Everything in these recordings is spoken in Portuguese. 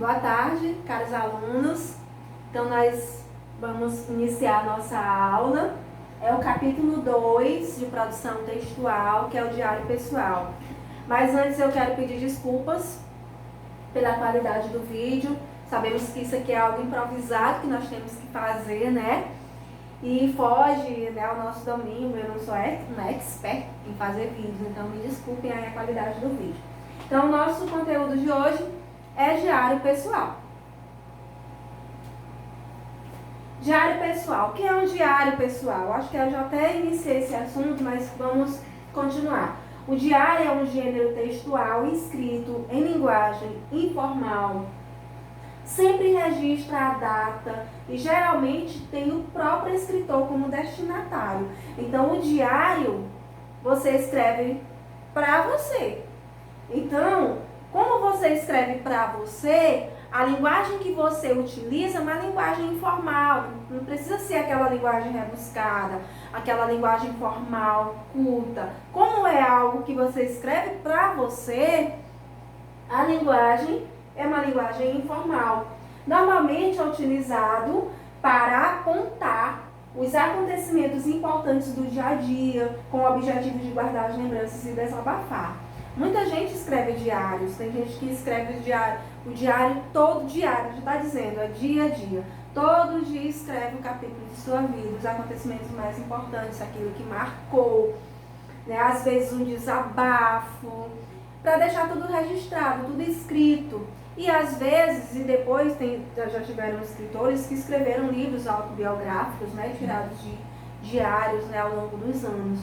Boa tarde, caros alunos. Então, nós vamos iniciar a nossa aula. É o capítulo 2 de produção textual, que é o diário pessoal. Mas antes eu quero pedir desculpas pela qualidade do vídeo. Sabemos que isso aqui é algo improvisado que nós temos que fazer, né? E foge, né, ao nosso domínio. Eu não sou uma expert em fazer vídeos, então me desculpem aí a qualidade do vídeo. Então, o nosso conteúdo de hoje é diário pessoal. Diário pessoal. O que é um diário pessoal? Acho que eu já até iniciei esse assunto, mas vamos continuar. O diário é um gênero textual escrito em linguagem informal. Sempre registra a data e geralmente tem o próprio escritor como destinatário. Então, o diário você escreve para você. Então, como você escreve para você, a linguagem que você utiliza é uma linguagem informal. Não precisa ser aquela linguagem rebuscada, aquela linguagem formal, culta. Como é algo que você escreve para você, a linguagem é uma linguagem informal. Normalmente é utilizado para apontar os acontecimentos importantes do dia a dia, com o objetivo de guardar as lembranças e desabafar. Muita gente escreve diários, tem gente que escreve o diário todo diário, já está dizendo, é dia a dia. Todo dia escreve um capítulo de sua vida, os acontecimentos mais importantes, aquilo que marcou, né? Às vezes um desabafo, para deixar tudo registrado, tudo escrito. E às vezes, e depois já tiveram escritores que escreveram livros autobiográficos, né, tirados de diários, né, ao longo dos anos.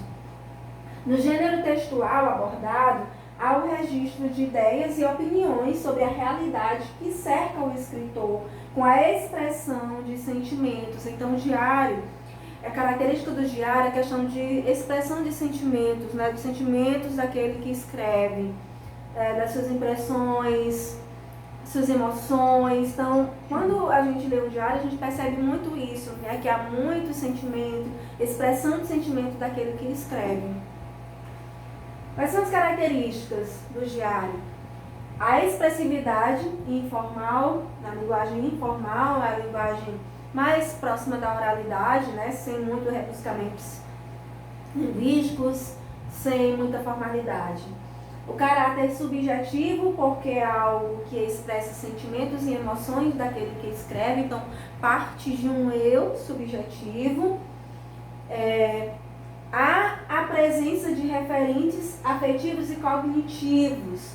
No gênero textual abordado, há o registro de ideias e opiniões sobre a realidade que cerca o escritor, com a expressão de sentimentos. Então, o diário, a característica do diário é a questão de expressão de sentimentos, né, dos sentimentos daquele que escreve, das suas impressões, suas emoções. Então, quando a gente lê o diário, a gente percebe muito isso, né, que há muito sentimento, expressão de sentimento daquele que escreve. Quais são as características do diário? A expressividade informal, na linguagem informal, a linguagem mais próxima da oralidade, né, sem muito rebuscamentos linguísticos, sem muita formalidade. O caráter subjetivo, porque é algo que expressa sentimentos e emoções daquele que escreve, então parte de um eu subjetivo. Há a presença de referentes afetivos e cognitivos.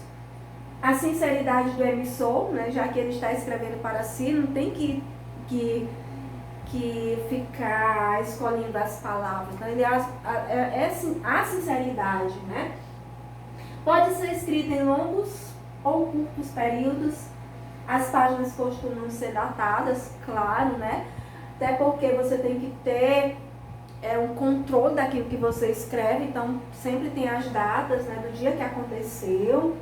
A sinceridade do emissor, né, já que ele está escrevendo para si, não tem que ficar escolhendo as palavras. Então, a sinceridade, né? Pode ser escrita em longos ou curtos períodos. As páginas costumam ser datadas, claro, né? Até porque você tem que ter um controle daquilo que você escreve, então sempre tem as datas, né, do dia que aconteceu.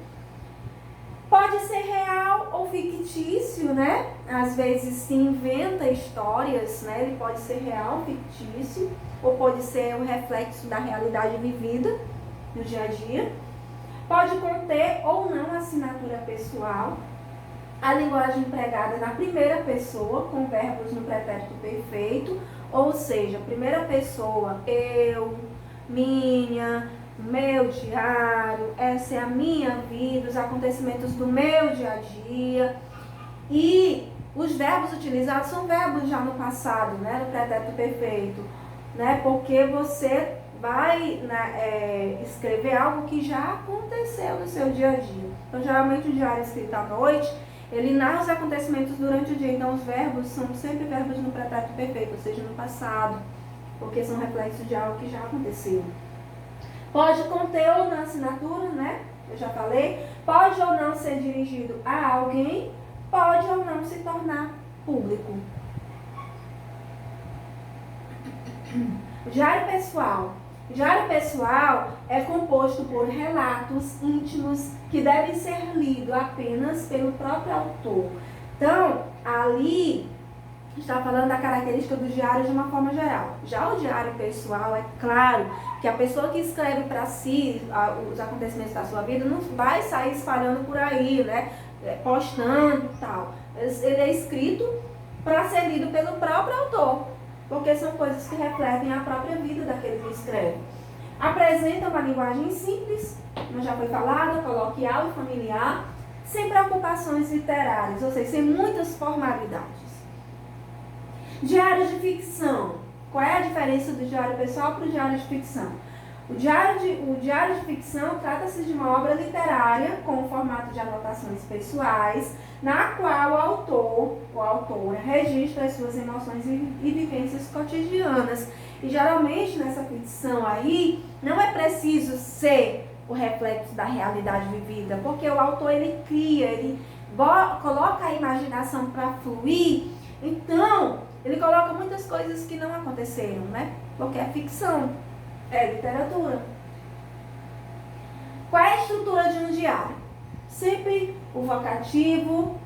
Pode ser real ou fictício, né? Às vezes se inventa histórias, né? Ele pode ser real, fictício, ou pode ser um reflexo da realidade vivida no dia a dia. Pode conter ou não assinatura pessoal. A linguagem empregada na primeira pessoa, com verbos no pretérito perfeito, ou seja, primeira pessoa, eu, minha, meu diário, essa é a minha vida, os acontecimentos do meu dia a dia. E os verbos utilizados são verbos já no passado, né, no pretérito perfeito, né, porque você vai escrever algo que já aconteceu no seu dia a dia. Então, geralmente o diário escrito à noite, ele narra os acontecimentos durante o dia, então os verbos são sempre verbos no pretérito perfeito, ou seja, no passado, porque são reflexos de algo que já aconteceu. Pode conter ou não assinatura, né? Eu já falei. Pode ou não ser dirigido a alguém, pode ou não se tornar público. Diário pessoal. Diário pessoal é composto por relatos íntimos que devem ser lidos apenas pelo próprio autor. Então, ali está falando da característica do diário de uma forma geral. Já o diário pessoal, é claro que a pessoa que escreve para si os acontecimentos da sua vida não vai sair espalhando por aí, né? postando e tal. Ele é escrito para ser lido pelo próprio autor, porque são coisas que refletem a própria vida daquele que escreve. Apresenta uma linguagem simples, como já foi falado, coloquial e familiar, sem preocupações literárias, ou seja, sem muitas formalidades. Diário de ficção. Qual é a diferença do diário pessoal para o diário de ficção? O diário de ficção trata-se de uma obra literária com o formato de anotações pessoais, na qual o autor ou autora registra as suas emoções e vivências cotidianas. E geralmente nessa ficção aí, não é preciso ser o reflexo da realidade vivida, porque o autor ele cria, ele coloca a imaginação para fluir, então ele coloca muitas coisas que não aconteceram, né? Porque é ficção, é literatura. Qual é a estrutura de um diário? Sempre o vocativo,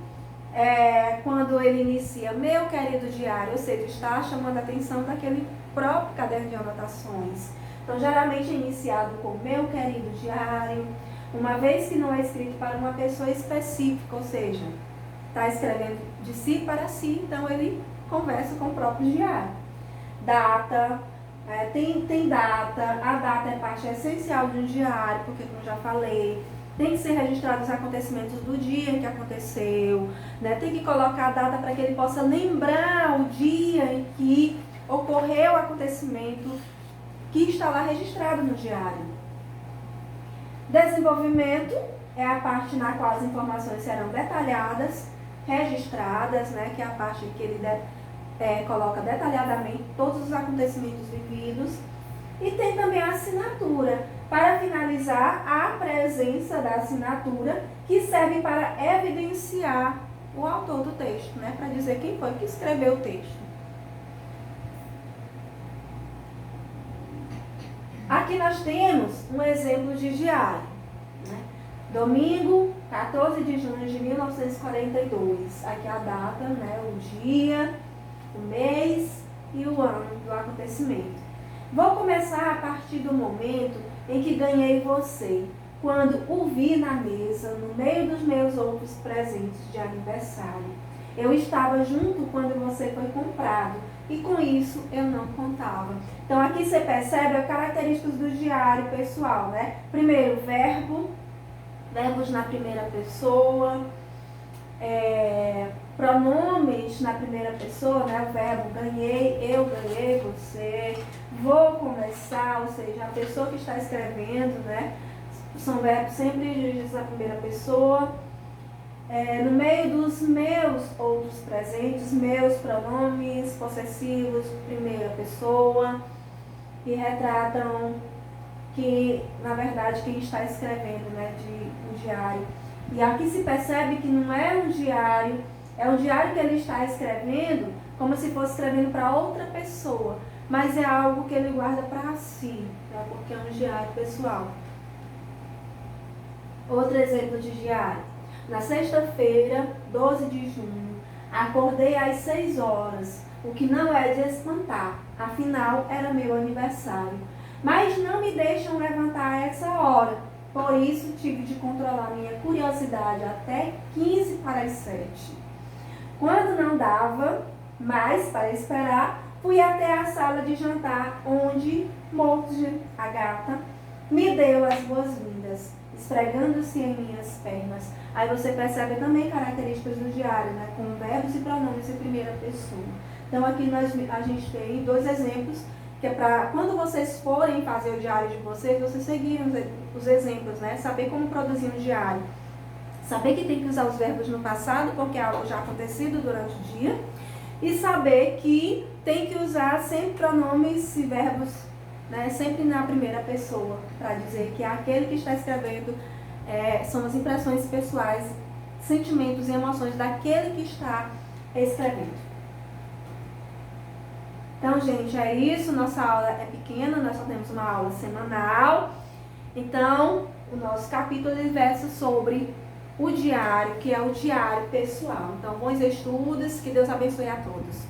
quando ele inicia meu querido diário, ou seja, está chamando a atenção daquele próprio caderno de anotações. Então, geralmente é iniciado com meu querido diário, uma vez que não é escrito para uma pessoa específica, ou seja, está escrevendo de si para si, então ele conversa com o próprio diário. Data, tem data, a data é parte essencial de um diário, porque como já falei, tem que ser registrados os acontecimentos do dia em que aconteceu, né? Tem que colocar a data para que ele possa lembrar o dia em que ocorreu o acontecimento que está lá registrado no diário. Desenvolvimento é a parte na qual as informações serão detalhadas, registradas, né? Que é a parte que ele coloca detalhadamente todos os acontecimentos vividos. E tem também a assinatura, para finalizar, a presença da assinatura, que serve para evidenciar o autor do texto, né? Para dizer quem foi que escreveu o texto. Aqui nós temos um exemplo de diário, né? Domingo, 14 de junho de 1942. Aqui a data, né? O dia, o mês e o ano do acontecimento. Vou começar a partir do momento em que ganhei você, quando o vi na mesa, no meio dos meus outros presentes de aniversário. Eu estava junto quando você foi comprado, e com isso eu não contava. Então aqui você percebe as características do diário pessoal, né? Primeiro, verbos na primeira pessoa, pronomes na primeira pessoa, né? O verbo ganhei, eu ganhei, você, vou começar, ou seja, a pessoa que está escrevendo, né? São verbos sempre dirigidos na primeira pessoa. No meio dos meus outros presentes, meus pronomes possessivos, primeira pessoa, que retratam que, na verdade, quem está escrevendo, né, um diário. E aqui se percebe que não é um diário, é um diário que ele está escrevendo como se fosse escrevendo para outra pessoa, mas é algo que ele guarda para si, né, porque é um diário pessoal. Outro exemplo de diário. Na sexta-feira, 12 de junho, acordei às 6 horas, o que não é de espantar, afinal era meu aniversário. Mas não me deixam levantar a essa hora, por isso tive de controlar minha curiosidade até 15 para as 7. Quando não dava mais para esperar, fui até a sala de jantar, onde Mordred, a gata, me deu as boas-vindas, esfregando-se em minhas pernas. Aí você percebe também características do diário, né? Com verbos e pronomes em primeira pessoa. Então aqui a gente tem dois exemplos, que é para quando vocês forem fazer o diário de vocês seguirem os exemplos, né? Saber como produzir um diário. Saber que tem que usar os verbos no passado, porque é algo já acontecido durante o dia. E saber que tem que usar sempre pronomes e verbos, né, sempre na primeira pessoa, para dizer que aquele que está escrevendo são as impressões pessoais, sentimentos e emoções daquele que está escrevendo. Então, gente, é isso. Nossa aula é pequena, nós só temos uma aula semanal. Então, o nosso capítulo versa sobre o diário, que é o diário pessoal. Então, bons estudos, que Deus abençoe a todos.